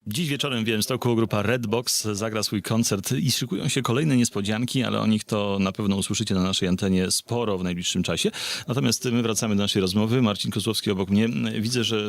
Dziś wieczorem w Białymstoku grupa Redbox zagra swój koncert i szykują się kolejne niespodzianki, ale o nich to na pewno usłyszycie na naszej antenie sporo w najbliższym czasie. Natomiast my wracamy do naszej rozmowy. Marcin Kozłowski obok mnie. Widzę, że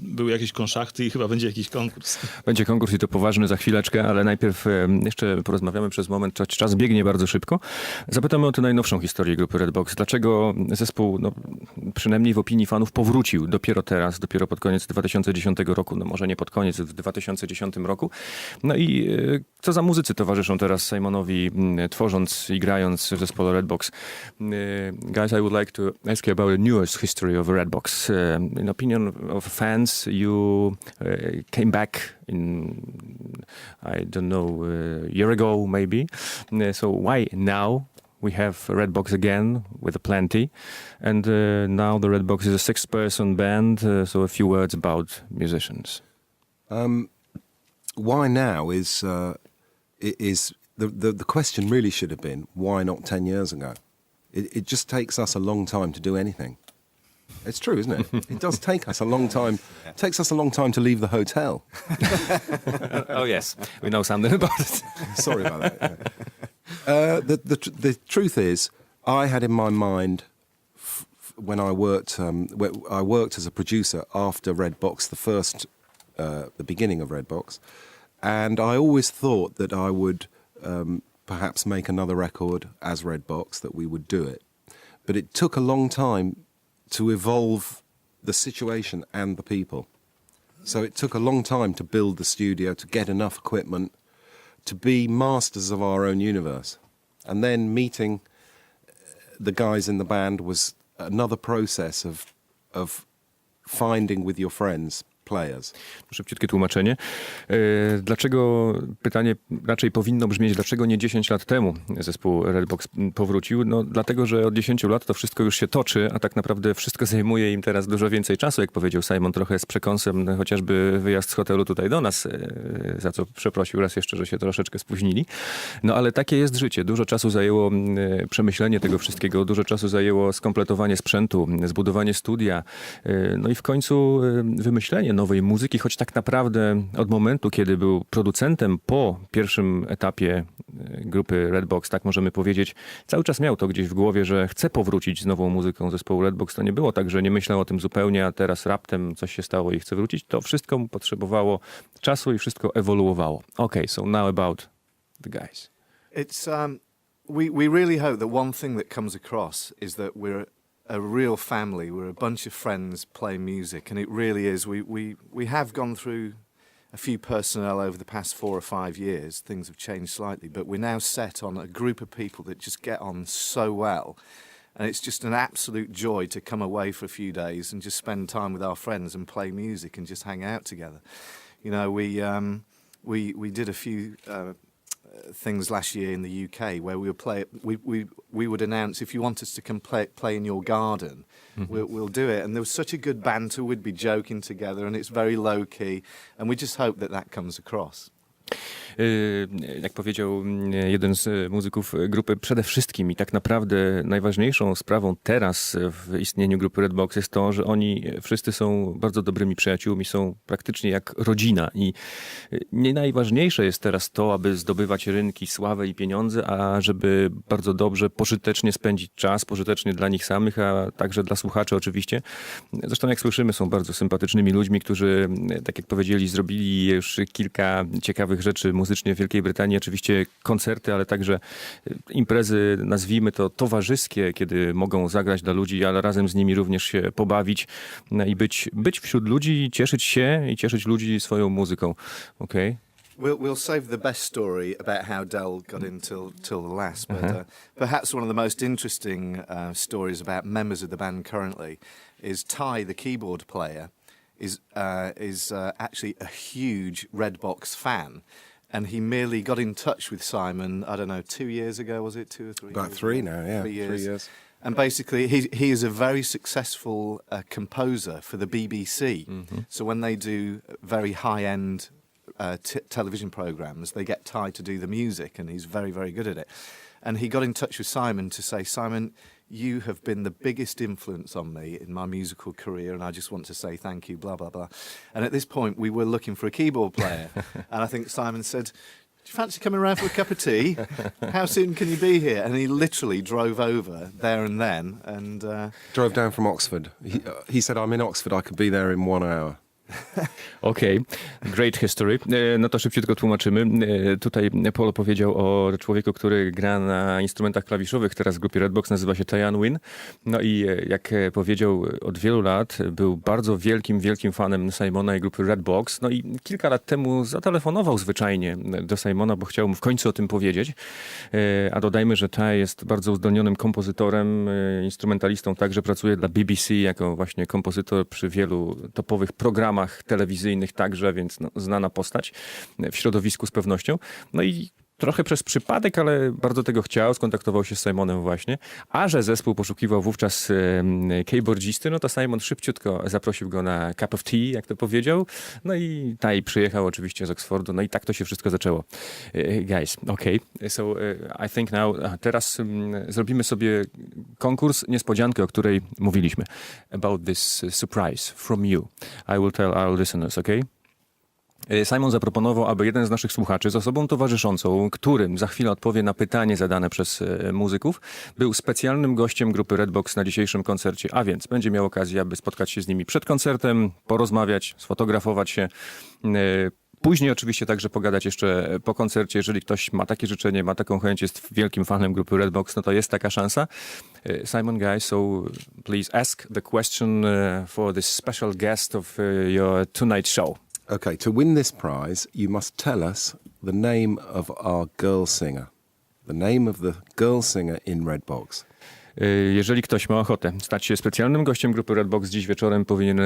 były jakieś konszachty i chyba będzie jakiś konkurs. Będzie konkurs i to poważny za chwileczkę, ale najpierw jeszcze porozmawiamy przez moment, czas biegnie bardzo szybko. Zapytamy o tę najnowszą historię grupy Redbox. Dlaczego zespół, przynajmniej w opinii fanów, powrócił dopiero teraz, dopiero pod koniec 2010 roku, może nie pod koniec, w 2010 roku. No i co za muzycy towarzyszą teraz Simonowi, tworząc i grając w zespole Redbox? Guys, I would like to ask you about the newest history of Redbox. In opinion of fans, you came back in, I don't know, a year ago maybe. So why now we have Redbox again with a plenty? And now the Redbox is a six-person band, so a few words about musicians. Why now is the question really should have been, why not 10 years ago? It just takes us a long time to do anything. It's true, isn't it? It does take us a long time. It takes us a long time to leave the hotel. Oh yes, we know something about it. Sorry about that. Yeah. The truth is, I had in my mind when I worked as a producer after Redbox, the beginning of Redbox, and I always thought that I would perhaps make another record as Redbox, that we would do it. But it took a long time to evolve the situation and the people. So it took a long time to build the studio, to get enough equipment, to be masters of our own universe. And then meeting the guys in the band was another process of finding with your friends, players. Szybciutkie tłumaczenie. Dlaczego, pytanie raczej powinno brzmieć, dlaczego nie 10 lat temu zespół Redbox powrócił? No dlatego, że od 10 lat to wszystko już się toczy, a tak naprawdę wszystko zajmuje im teraz dużo więcej czasu, jak powiedział Simon, trochę z przekąsem, chociażby wyjazd z hotelu tutaj do nas, za co przeprosił raz jeszcze, że się troszeczkę spóźnili. No ale takie jest życie. Dużo czasu zajęło przemyślenie tego wszystkiego, dużo czasu zajęło skompletowanie sprzętu, zbudowanie studia, no i w końcu wymyślenie nowej muzyki, choć tak naprawdę od momentu, kiedy był producentem po pierwszym etapie grupy Redbox, tak możemy powiedzieć, cały czas miał to gdzieś w głowie, że chce powrócić z nową muzyką zespołu Redbox. To nie było tak, że nie myślał o tym zupełnie, a teraz raptem coś się stało i chce wrócić. To wszystko mu potrzebowało czasu i wszystko ewoluowało. Okay, so now about the guys. It's we really hope that one thing that comes across is that we're a real family. We're a bunch of friends playing music, and it really is. We have gone through a few personnel over the past 4 or 5 years. Things have changed slightly, but we're now set on a group of people that just get on so well, and it's just an absolute joy to come away for a few days and just spend time with our friends and play music and just hang out together. You know, we did a few things last year in the UK where we would announce, if you want us to come play in your garden, we'll do it. And there was such a good banter, we'd be joking together, and it's very low key, and we just hope that comes across. Jak powiedział jeden z muzyków grupy, przede wszystkim i tak naprawdę najważniejszą sprawą teraz w istnieniu grupy Redbox jest to, że oni wszyscy są bardzo dobrymi przyjaciółmi, są praktycznie jak rodzina i nie najważniejsze jest teraz to, aby zdobywać rynki, sławę i pieniądze, a żeby bardzo dobrze, pożytecznie spędzić czas, pożytecznie dla nich samych, a także dla słuchaczy oczywiście. Zresztą jak słyszymy, są bardzo sympatycznymi ludźmi, którzy, tak jak powiedzieli, zrobili już kilka ciekawych rzeczy muzycznie w Wielkiej Brytanii, oczywiście koncerty, ale także imprezy, nazwijmy to towarzyskie, kiedy mogą zagrać dla ludzi, ale razem z nimi również się pobawić i być wśród ludzi, cieszyć się i cieszyć ludzi swoją muzyką. Okay? We'll save the best story about how Del got in till the last, but perhaps one of the most interesting stories about members of the band currently is Ty, the keyboard player, is actually a huge Redbox fan. And he merely got in touch with Simon, I don't know, 2 years ago, was it 2 or 3 About years 3 ago? now, yeah. 3 years. 3 years. And basically, he is a very successful composer for the BBC. So when they do very high-end television programs, they get Ty to do the music, and he's very, very good at it. And he got in touch with Simon to say, Simon, you have been the biggest influence on me in my musical career, and I just want to say thank you, blah, blah, blah. And at this point, we were looking for a keyboard player. And I think Simon said, do you fancy coming around for a cup of tea? How soon can you be here? And he literally drove over there and then. And Drove down from Oxford. He said, I'm in Oxford, I could be there in 1 hour. Okej, great history. No to szybciutko tłumaczymy. Tutaj Paul powiedział o człowieku, który gra na instrumentach klawiszowych, teraz w grupie Redbox, nazywa się Tyan Win. No i jak powiedział, od wielu lat był bardzo wielkim fanem Simona i grupy Redbox. No i kilka lat temu zatelefonował zwyczajnie do Simona, bo chciał mu w końcu o tym powiedzieć. A dodajmy, że Ty jest bardzo uzdolnionym kompozytorem, instrumentalistą, także pracuje dla BBC jako właśnie kompozytor przy wielu topowych programach telewizyjnych także, więc no, znana postać w środowisku z pewnością. No i trochę przez przypadek, ale bardzo tego chciał, skontaktował się z Simonem właśnie. A że zespół poszukiwał wówczas keyboardzisty, no to Simon szybciutko zaprosił go na cup of tea, jak to powiedział. No i Ty przyjechał oczywiście z Oxfordu, no i tak to się wszystko zaczęło. Guys, okay. So I think now, teraz zrobimy sobie konkurs, niespodziankę, o której mówiliśmy. About this surprise from you. I will tell our listeners, okay? Simon zaproponował, aby jeden z naszych słuchaczy z osobą towarzyszącą, którym za chwilę odpowie na pytanie zadane przez muzyków, był specjalnym gościem grupy Redbox na dzisiejszym koncercie, a więc będzie miał okazję, aby spotkać się z nimi przed koncertem, porozmawiać, sfotografować się. Później oczywiście także pogadać jeszcze po koncercie. Jeżeli ktoś ma takie życzenie, ma taką chęć, jest wielkim fanem grupy Redbox, no to jest taka szansa. Simon, guys, so please ask the question for this special guest of your tonight show. Okay, to win this prize, you must tell us the name of our girl singer. The name of the girl singer in Redbox. Jeżeli ktoś ma ochotę stać się specjalnym gościem grupy Redbox dziś wieczorem, powinien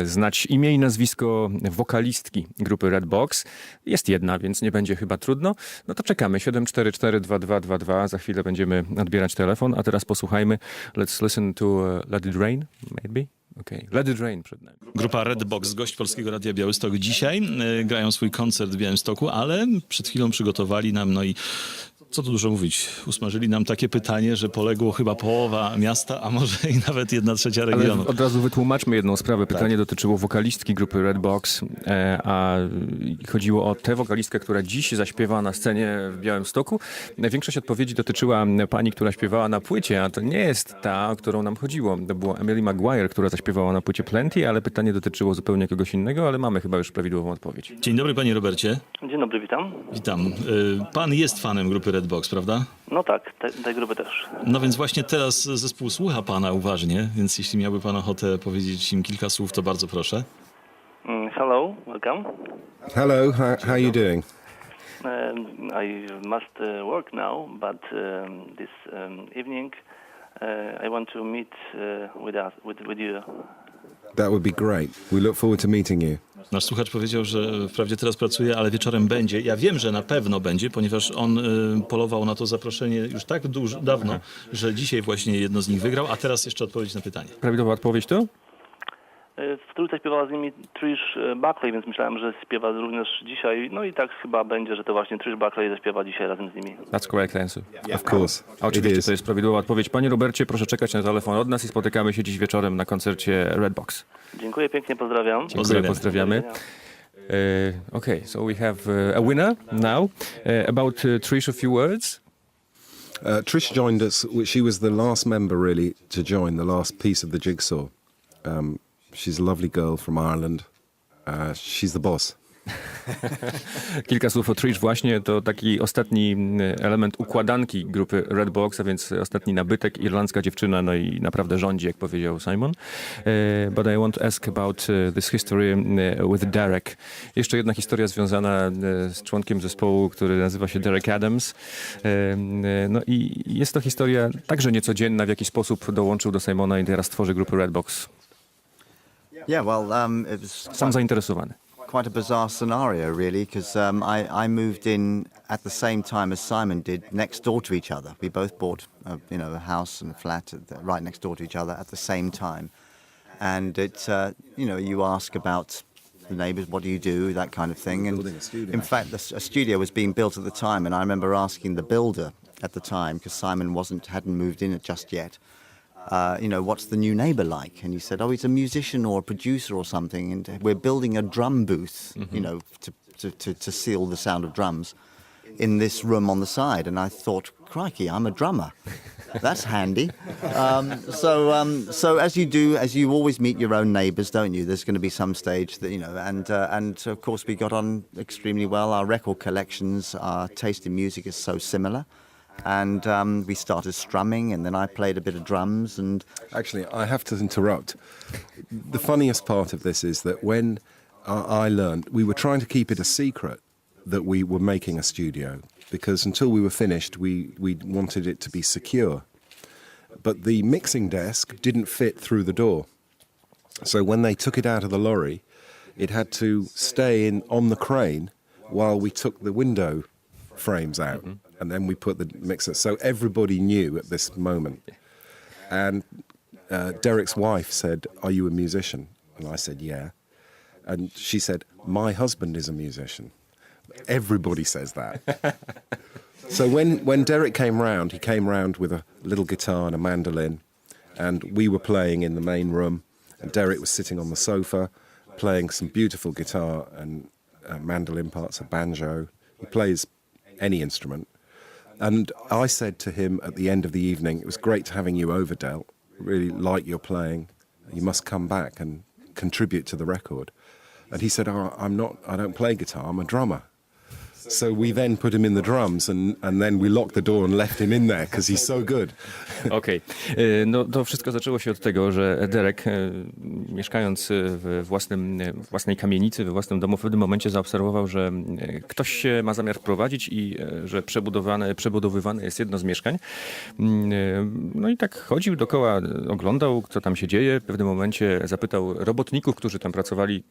znać imię i nazwisko wokalistki grupy Redbox. Jest jedna, więc nie będzie chyba trudno. No to czekamy. 7442222. Za chwilę będziemy odbierać telefon, a teraz posłuchajmy. Let's listen to Let It Rain, maybe? Okay. Let It Rain przed nami. Grupa Redbox, gość Polskiego Radia Białystok. Dzisiaj grają swój koncert w Białymstoku, ale przed chwilą przygotowali nam, no i co tu dużo mówić, usmażyli nam takie pytanie, że poległo chyba połowa miasta, a może i nawet 1/3 regionu. Ale od razu wytłumaczmy jedną sprawę. Pytanie dotyczyło wokalistki grupy Redbox, a chodziło o tę wokalistkę, która dziś zaśpiewa na scenie w Białymstoku. Większość odpowiedzi dotyczyła pani, która śpiewała na płycie, a to nie jest ta, o którą nam chodziło. To była Emily Maguire, która zaśpiewała na płycie Plenty, ale pytanie dotyczyło zupełnie kogoś innego, ale mamy chyba już prawidłową odpowiedź. Dzień dobry, panie Robercie. Dzień dobry, witam. Witam. Pan jest fanem grupy Redbox, prawda? No tak, tej grupy też. No więc właśnie teraz zespół słucha pana uważnie, więc jeśli miałby pan ochotę powiedzieć im kilka słów, to bardzo proszę. Hello, welcome. Hello, how are you doing? I must work now, but this evening I want to meet with you. That would be great. We look forward to meeting you. Nasz słuchacz powiedział, że wprawdzie teraz pracuje, ale wieczorem będzie. Ja wiem, że na pewno będzie, ponieważ on polował na to zaproszenie już tak dawno, że dzisiaj właśnie jedno z nich wygrał, a teraz jeszcze odpowiedź na pytanie. Prawidłowa odpowiedź to? W trójce śpiewała z nimi Trish Buckley, więc myślałem, że śpiewa również dzisiaj. No i tak chyba będzie, że to właśnie Trish Buckley zaśpiewa dzisiaj razem z nimi. That's correct answer. Of course. A oczywiście to jest prawidłowa odpowiedź. Panie Robercie, proszę czekać na telefon od nas i spotykamy się dziś wieczorem na koncercie Redbox. Dziękuję pięknie, pozdrawiam. Pozdrawiamy. Okay, so we have a winner now. About Trish, a few words. Trish joined us. She was the last member, really, to join, the last piece of the jigsaw. She's a lovely girl from Ireland. She's the boss. Kilka słów o Trish właśnie, to taki ostatni element układanki grupy Redbox, a więc ostatni nabytek, irlandzka dziewczyna, no i naprawdę rządzi, jak powiedział Simon. But I want to ask about this history with Derek. Jeszcze jedna historia związana z członkiem zespołu, który nazywa się Derek Adams. No i jest to historia także niecodzienna, w jaki sposób dołączył do Simona i teraz tworzy grupę Redbox. Yeah, well, it was Sam zainteresowany. quite a bizarre scenario, really, because I moved in at the same time as Simon did, next door to each other. We both bought, a house and a flat right next door to each other at the same time. And it, you ask about the neighbours, what do you do, that kind of thing. And in fact, a studio was being built at the time, and I remember asking the builder at the time, because Simon hadn't moved in just yet. what's the new neighbor like? And he said, oh, he's a musician or a producer or something, and we're building a drum booth, to seal the sound of drums in this room on the side. And I thought, crikey, I'm a drummer. That's handy. So as you always meet your own neighbours, don't you? There's going to be some stage that, and of course we got on extremely well. Our record collections, our taste in music is so similar. And we started strumming, and then I played a bit of drums. And Actually, I have to interrupt. The funniest part of this is that when I learned, we were trying to keep it a secret that we were making a studio, because until we were finished, we wanted it to be secure. But the mixing desk didn't fit through the door. So when they took it out of the lorry, it had to stay in on the crane while we took the window frames out. And then we put the mixer. So everybody knew at this moment. And Derek's wife said, "Are you a musician?" And I said, "Yeah." And she said, "My husband is a musician." Everybody says that. So when Derek came round, he came round with a little guitar and a mandolin, and we were playing in the main room, and Derek was sitting on the sofa playing some beautiful guitar and mandolin parts, a banjo. He plays any instrument. And I said to him at the end of the evening, "It was great having you over, Del. Really like your playing. You must come back and contribute to the record." And he said, "Oh, I don't play guitar, I'm a drummer." So we then put him in the drums, and then we locked the door and left him in there because he's so good. Okej. No to wszystko zaczęło się od tego, że Derek, mieszkając w własnej kamienicy, we własnym domu, w pewnym momencie zaobserwował, że ktoś się ma zamiar wprowadzić i że przebudowywane jest jedno z mieszkań. No i tak chodził dookoła, oglądał, co tam się dzieje. W pewnym momencie zapytał robotników, którzy tam pracowali,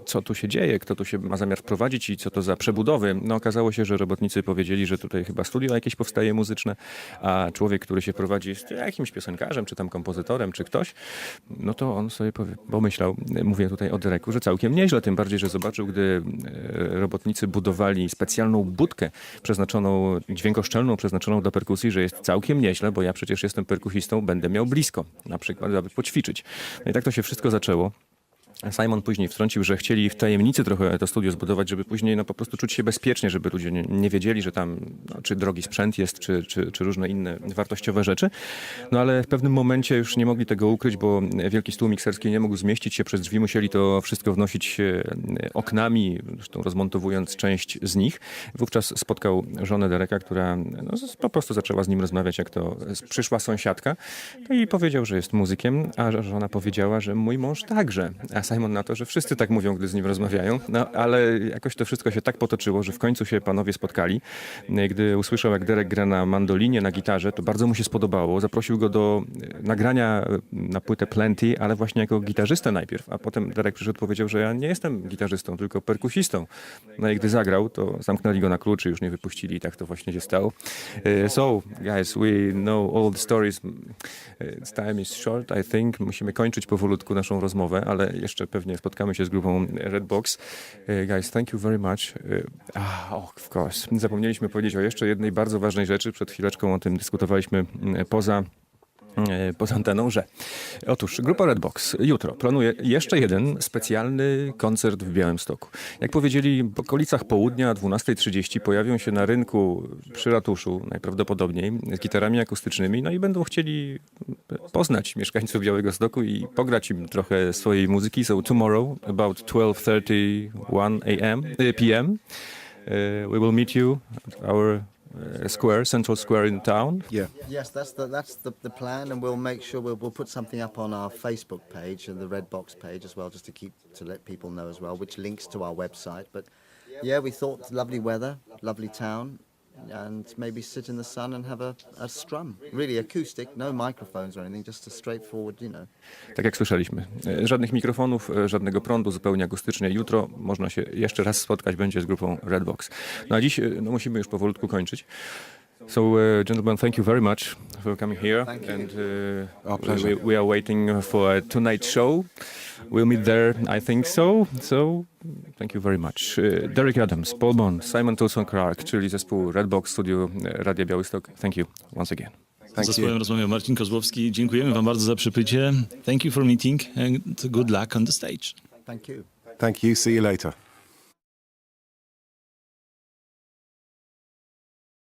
co tu się dzieje, kto tu się ma zamiar wprowadzić i co to za przebudowy. No okazało się, że robotnicy powiedzieli, że tutaj chyba studio jakieś powstaje muzyczne, a człowiek, który się prowadzi, jest jakimś piosenkarzem, czy tam kompozytorem, czy ktoś. No to on sobie pomyślał, mówię tutaj o Dereku, że całkiem nieźle, tym bardziej, że zobaczył, gdy robotnicy budowali specjalną budkę przeznaczoną, dźwiękoszczelną, przeznaczoną do perkusji, że jest całkiem nieźle, bo ja przecież jestem perkusistą, będę miał blisko, na przykład, aby poćwiczyć. No i tak to się wszystko zaczęło. Simon później wtrącił, że chcieli w tajemnicy trochę to studio zbudować, żeby później po prostu czuć się bezpiecznie, żeby ludzie nie wiedzieli, że tam czy drogi sprzęt jest, czy różne inne wartościowe rzeczy. No ale w pewnym momencie już nie mogli tego ukryć, bo wielki stół mikserski nie mógł zmieścić się przez drzwi, musieli to wszystko wnosić oknami, zresztą rozmontowując część z nich. Wówczas spotkał żonę Dereka, która po prostu zaczęła z nim rozmawiać, jak to przyszła sąsiadka. No i powiedział, że jest muzykiem, a żona powiedziała, że mój mąż także. A Simon na to, że wszyscy tak mówią, gdy z nim rozmawiają, no ale jakoś to wszystko się tak potoczyło, że w końcu się panowie spotkali. Gdy usłyszał, jak Derek gra na mandolinie, na gitarze, to bardzo mu się spodobało. Zaprosił go do nagrania na płytę Plenty, ale właśnie jako gitarzystę najpierw, a potem Derek przyszedł i powiedział, że ja nie jestem gitarzystą, tylko perkusistą. No i gdy zagrał, to zamknęli go na klucz i już nie wypuścili i tak to właśnie się stało. So, guys, we know all the stories. Time is short, I think. Musimy kończyć powolutku naszą rozmowę, ale jeszcze pewnie spotkamy się z grupą Redbox. Guys, thank you very much. Of course. Zapomnieliśmy powiedzieć o jeszcze jednej bardzo ważnej rzeczy. Przed chwileczką o tym dyskutowaliśmy poza anteną, że otóż grupa Redbox jutro planuje jeszcze jeden specjalny koncert w Białymstoku. Jak powiedzieli, w okolicach południa 12:30 pojawią się na rynku przy ratuszu najprawdopodobniej z gitarami akustycznymi, no i będą chcieli poznać mieszkańców Białegostoku i pograć im trochę swojej muzyki. So tomorrow about 12:31 p.m. We will meet you at our Central Square in town. Yeah. yes, that's the plan, and we'll make sure we'll put something up on our Facebook page and the Redbox page as well, just to let people know as well, which links to our website. But yeah, we thought lovely weather, lovely town, and maybe sit in the sun and have a strum. Really acoustic, no microphones or anything, just a straightforward, Tak jak słyszeliśmy. Żadnych mikrofonów, żadnego prądu, zupełnie akustycznie. Jutro można się jeszcze raz spotkać będzie z grupą Redbox. No a dziś musimy już powolutku kończyć. So, gentlemen, thank you very much for coming here. Thank you. And Our pleasure. we are waiting for a tonight show. We'll meet there, I think so. So, thank you very much. Derek Adams, Paul Bond, Simon Clark, czyli zespół Redbox, studiu Radia Białystok. Thank you once again. Thank Zespołem you. rozmawiał Marcin Kozłowski. Dziękujemy wam bardzo za przybycie. Thank you for meeting and good luck on the stage. Thank you. Thank you. See you later.